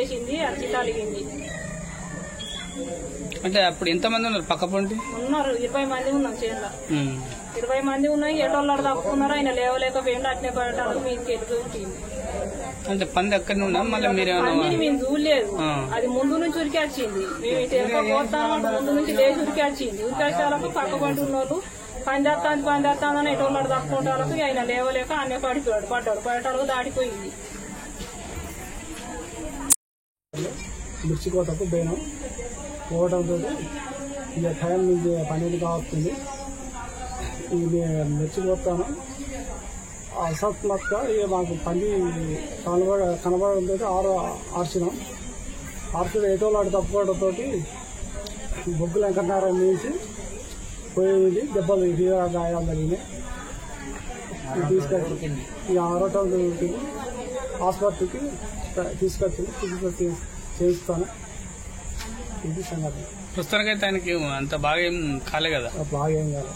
లేచింది, అర్చిత అలిగింది. అంటే అప్పుడు ఎంతమంది ఉన్నారు పక్క పొంటి? ఉన్నారు 20 మంది ఉన్నాం చేనులో. 20 మంది ఉన్నాయి. ఏటోళ్ళు తప్పుకున్నారు. ఆయన లేవలేకపోయిండు. అట్నే పడటానికి మీదకి ఎదుగుతుంది. అంటే పంది అక్కడనే ఉన్నా మళ్ళీ పందిని మేము చూడలేదు. అది ముందు నుంచి ఉరికి వచ్చింది. మేము ఇటు పోతాం ముందు నుంచి లేచి ఉరికి వచ్చింది. ఉరికి వచ్చేలకు పక్క పంట ఉన్న వాళ్ళు పంది వస్తామని ఎటోళ్ళు తప్పుకుంటే వాళ్ళకి ఆయన లేవలేక అన్నీ పడ్డాడు. పడటాలకు దాటిపోయింది. మిర్చి కోతకు పోయినాం. పోవడంతో ఇక టైం నుంచి 12 కావస్తుంది. ఇది మిర్చి కోస్తాను. అసత్మత్గా ఇక మాకు పంది కనబడంతో ఆర్చినాం. ఆర్చి ఎటోళ్ళు తప్పుకోవడంతో బొగ్గులు వెంకటనారాయణ వేసి పోయింది. దెబ్బలు గాయాలు జరిగినాయి. తీసుకొచ్చి ఇక ఆరోటం ఆసుపత్రికి తీసుకొచ్చి చికిత్స చేయిస్తాను. ఇది సంగతి. ప్రస్తుతానికైతే ఆయనకి అంత బాగా ఏం కాలే కదా? బాగా ఏం కాదు.